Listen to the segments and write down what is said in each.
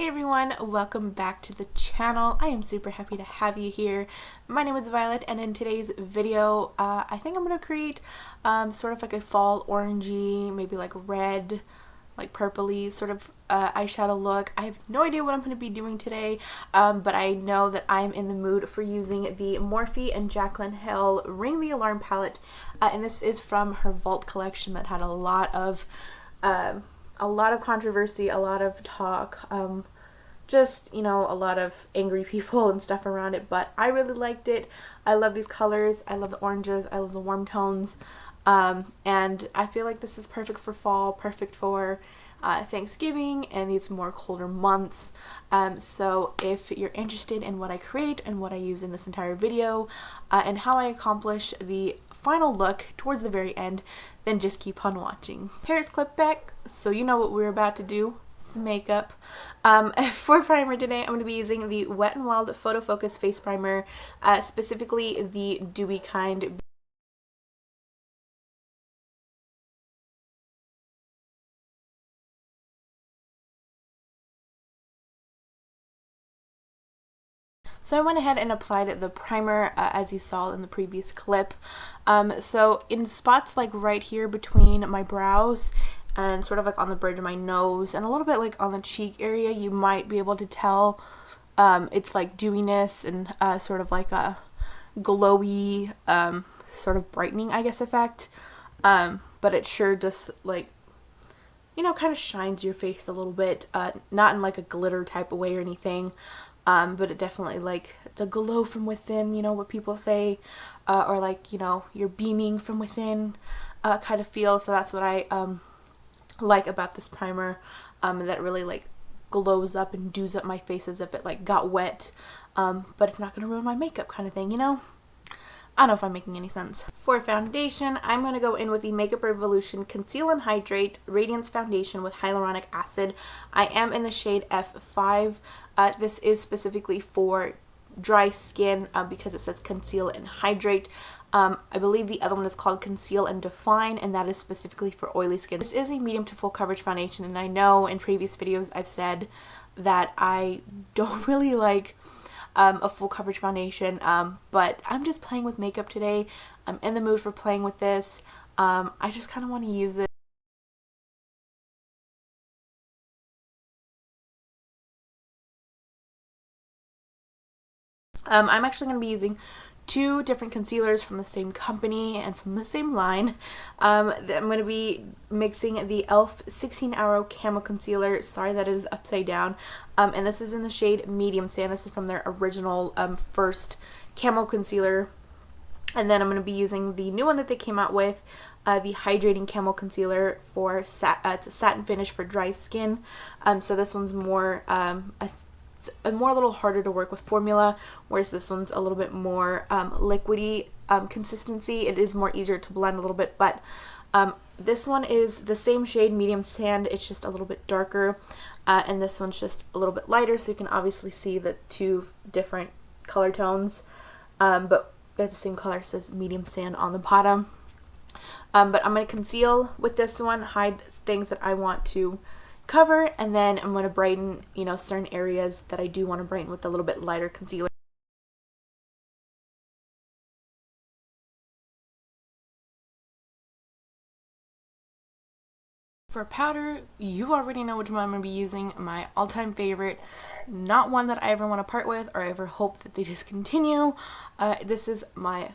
Hey everyone, welcome back to the channel. I am super happy to have you here. My name is Violet, and in today's video I think I'm going to create sort of like a fall orangey, maybe like red, like purpley sort of eyeshadow look. I have no idea what I'm going to be doing today, but I know that I'm in the mood for using the Morphe and Jaclyn Hill Ring the Alarm palette, and this is from her Vault collection that had a lot of controversy, a lot of talk, just, you know, a lot of angry people and stuff around it, but I really liked it. I love these colors. I love the oranges. I love the warm tones. And I feel like this is perfect for fall, perfect for Thanksgiving and these more colder months. So if you're interested in what I create and what I use in this entire video, and how I accomplish the final look towards the very end, then just keep on watching. Hair's clipped back, so you know what we're about to do. Makeup. For primer today, I'm going to be using the Wet n Wild Photofocus face primer, specifically the dewy kind. So I went ahead and applied the primer as you saw in the previous clip. So in spots like right here between my brows and sort of like on the bridge of my nose and a little bit like on the cheek area, you might be able to tell it's like dewiness and sort of like a glowy sort of brightening, I guess, effect. But it sure just, like, you know, kind of shines your face a little bit, not in like a glitter type of way or anything, but it definitely, like, it's a glow from within, you know what people say, or like, you know, you're beaming from within kind of feel. So that's what I like about this primer, that really like glows up and dews up my face as if it like got wet, but it's not going to ruin my makeup kind of thing, you know? I don't know if I'm making any sense. For foundation, I'm going to go in with the Makeup Revolution Conceal and Hydrate Radiance Foundation with Hyaluronic Acid. I am in the shade F5. This is specifically for dry skin because it says Conceal and Hydrate. I believe the other one is called Conceal and Define, and that is specifically for oily skin. This is a medium to full coverage foundation, and I know in previous videos I've said that I don't really like a full coverage foundation, but I'm just playing with makeup today. I'm in the mood for playing with this. I just kind of want to use it. I'm actually going to be using two different concealers from the same company and from the same line. I'm going to be mixing the e.l.f. 16-Hour Camo Concealer. Sorry that it is upside down. And this is in the shade Medium Sand. This is from their original first Camo Concealer. And then I'm going to be using the new one that they came out with, the Hydrating Camo Concealer for it's a satin finish for dry skin. So this one's more a little harder to work with formula, whereas this one's a little bit more liquidy consistency. It is more easier to blend a little bit, but this one is the same shade, Medium Sand. It's just a little bit darker, and this one's just a little bit lighter, so you can obviously see the two different color tones, but they're the same color. It says Medium Sand on the bottom. But I'm going to conceal with this one, hide things that I want to cover, and then I'm going to brighten, you know, certain areas that I do want to brighten with a little bit lighter concealer. For powder, you already know which one I'm going to be using. My all-time favorite, not one that I ever want to part with or ever hope that they discontinue. This is my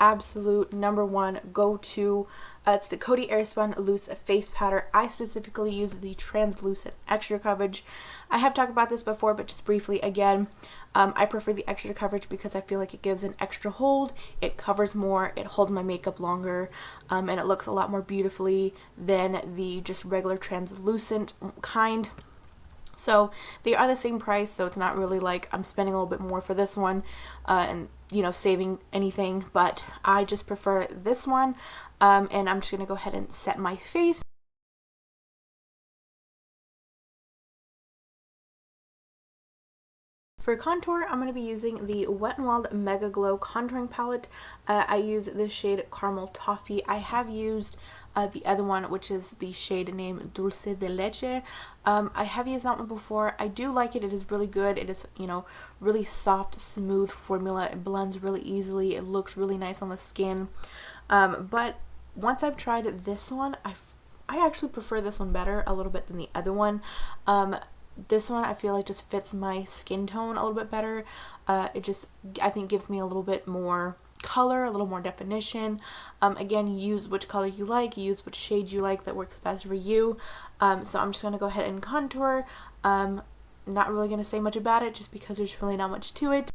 absolute number one go-to. It's the Coty Airspun Loose Face Powder. I specifically use the translucent extra coverage. I have talked about this before, but just briefly again, I prefer the extra coverage because I feel like it gives an extra hold. It covers more, it holds my makeup longer, and it looks a lot more beautifully than the just regular translucent kind. So they are the same price, so it's not really like I'm spending a little bit more for this one and, you know, saving anything, but I just prefer this one. And I'm just going to go ahead and set my face. For contour, I'm going to be using the Wet n Wild MegaGlo contouring palette. I use this shade Caramel Toffee. I have used the other one, which is the shade name Dulce de Leche. I have used that one before. I do like it. It is really good. It is, you know, really soft, smooth formula. It blends really easily. It looks really nice on the skin. But once I've tried this one, I actually prefer this one better a little bit than the other one. This one I feel like just fits my skin tone a little bit better. It just, I think, gives me a little bit more color, a little more definition. Again, use which color you like, use which shade you like that works best for you. So I'm just going to go ahead and contour. Not really going to say much about it just because there's really not much to it.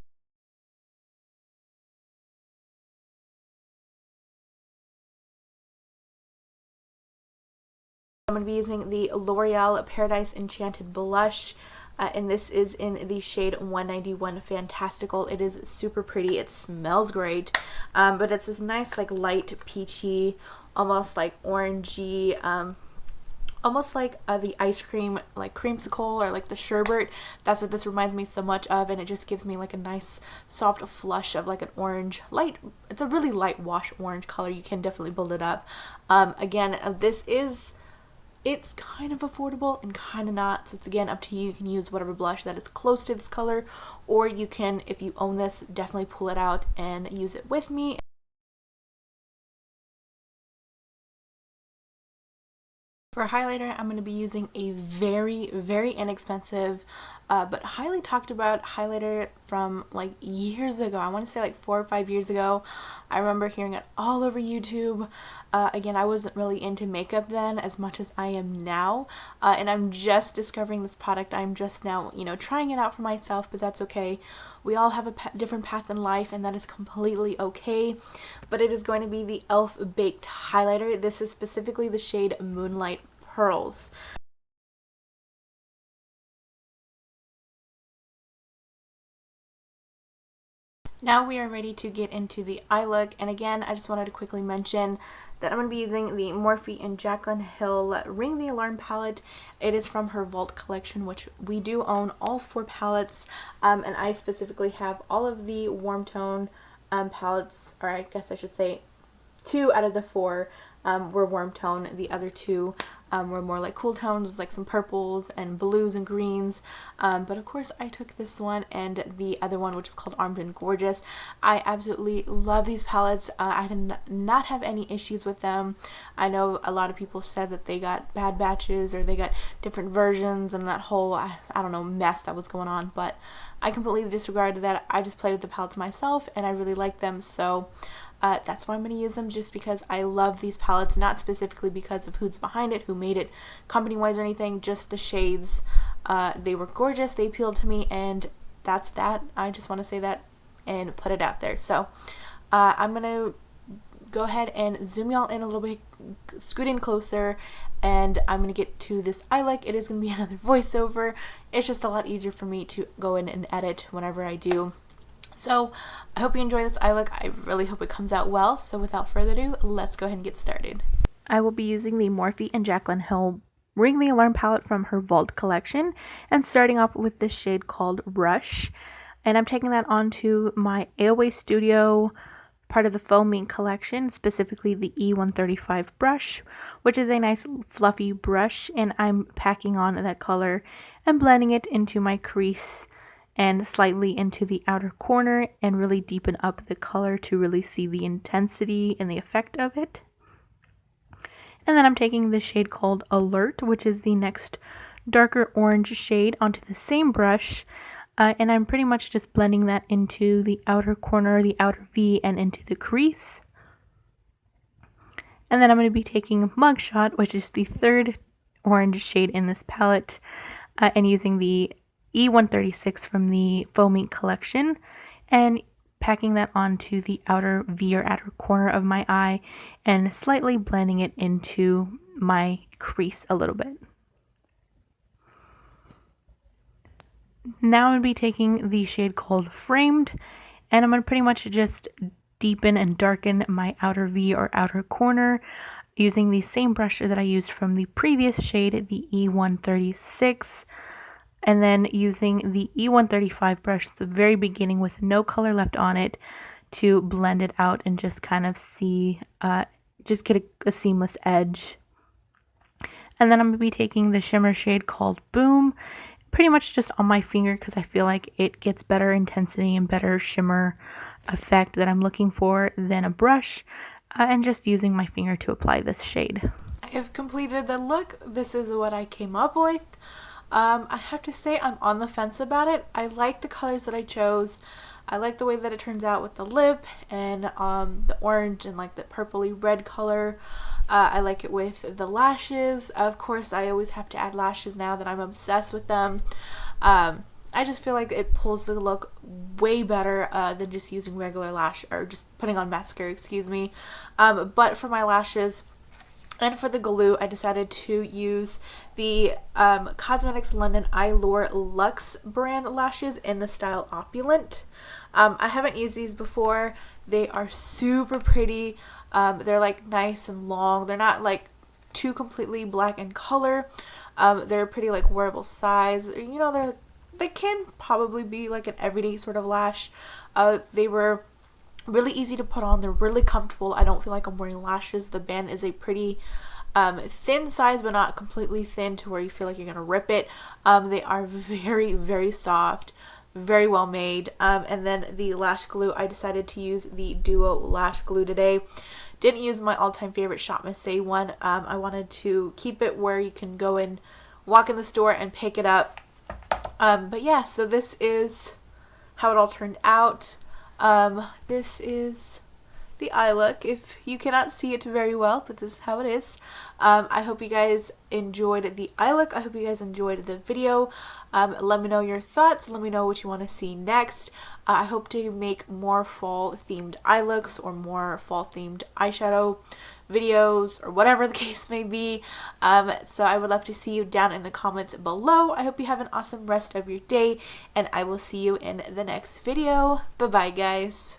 I'm going to be using the L'Oreal Paradise Enchanted blush. And this is in the shade 191 Fantastical. It is super pretty. It smells great. But it's this nice, like, light peachy, almost like orangey, almost like the ice cream, like creamsicle or like the sherbet. That's what this reminds me so much of. And it just gives me like a nice soft flush of like an orange light. It's a really light wash orange color. You can definitely build it up. Again, it's kind of affordable and kind of not, so it's again up to you. You can use whatever blush that is close to this color, or you can, if you own this, definitely pull it out and use it with me. For highlighter, I'm going to be using a very, very inexpensive, but highly talked about highlighter from like years ago. I want to say like 4 or 5 years ago. I remember hearing it all over YouTube. Again, I wasn't really into makeup then as much as I am now, and I'm just discovering this product. I'm just now, you know, trying it out for myself, but that's okay. We all have a different path in life, and that is completely okay. But it is going to be the e.l.f. Baked Highlighter. This is specifically the shade Moonlight Pearls. Now we are ready to get into the eye look, and again, I just wanted to quickly mention that I'm going to be using the Morphe and Jaclyn Hill Ring the Alarm palette. It is from her Vault collection, which we do own all 4 palettes, and I specifically have all of the warm tone palettes, or I guess I should say 2 out of the 4 were warm tone. The other 2 were more like cool tones, like some purples and blues and greens. But of course I took this one and the other one, which is called Armed and Gorgeous. I absolutely love these palettes. I did not have any issues with them. I know a lot of people said that they got bad batches or they got different versions and that whole, I don't know, mess that was going on. But I completely disregarded that. I just played with the palettes myself and I really like them. So that's why I'm going to use them, just because I love these palettes, not specifically because of who's behind it, who made it company-wise or anything, just the shades. They were gorgeous, they appealed to me, and that's that. I just want to say that and put it out there. So I'm going to go ahead and zoom y'all in a little bit, scoot in closer, and I'm going to get to this eye look. It is going to be another voiceover. It's just a lot easier for me to go in and edit whenever I do. So I hope you enjoy this eye look. I really hope it comes out well. So without further ado, let's go ahead and get started. I will be using the Morphe and Jaclyn Hill Ring the Alarm palette from her Vault collection, and starting off with this shade called Rush. And I'm taking that onto my AOA Studio, part of the Foam Ink collection, specifically the E135 brush, which is a nice fluffy brush, and I'm packing on that color and blending it into my crease and slightly into the outer corner, and really deepen up the color to really see the intensity and the effect of it. And then I'm taking the shade called Alert, which is the next darker orange shade, onto the same brush, and I'm pretty much just blending that into the outer corner, the outer V, and into the crease. And then I'm going to be taking Mugshot, which is the third orange shade in this palette, and using the E136 from the Foam Ink collection, and packing that onto the outer V or outer corner of my eye and slightly blending it into my crease a little bit. Now I'm going to be taking the shade called Framed, and I'm going to pretty much just deepen and darken my outer V or outer corner using the same brush that I used from the previous shade, the E136. And then using the E135 brush at the very beginning with no color left on it to blend it out and just kind of see, just get a seamless edge. And then I'm going to be taking the shimmer shade called Boom, pretty much just on my finger because I feel like it gets better intensity and better shimmer effect that I'm looking for than a brush, and just using my finger to apply this shade. I have completed the look. This is what I came up with. I have to say I'm on the fence about it. I like the colors that I chose. I like the way that it turns out with the lip and the orange and like the purpley red color. I like it with the lashes. Of course, I always have to add lashes now that I'm obsessed with them. I just feel like it pulls the look way better than just using regular lash or just putting on mascara, excuse me. But for my lashes and for the glue, I decided to use the Cosmetics London Eyelure Luxe brand lashes in the style Opulent. I haven't used these before. They are super pretty. They're like nice and long. They're not like too completely black in color. They're pretty like wearable size. You know, they can probably be like an everyday sort of lash. They were really easy to put on. They're really comfortable. I don't feel like I'm wearing lashes. The band is a pretty thin size, but not completely thin to where you feel like you're gonna rip it. They are very, very soft, very well made. And then the lash glue, I decided to use the Duo Lash Glue today. Didn't use my all-time favorite Shop Miss Say one. I wanted to keep it where you can go and walk in the store and pick it up. But yeah, so this is how it all turned out. This is the eye look. If you cannot see it very well, but this is how it is. I hope you guys enjoyed the eye look. I hope you guys enjoyed the video. Let me know your thoughts. Let me know what you want to see next. I hope to make more fall themed eye looks or more fall themed eyeshadow videos or whatever the case may be. So I would love to see you down in the comments below. I hope you have an awesome rest of your day, and I will see you in the next video. Bye bye, guys.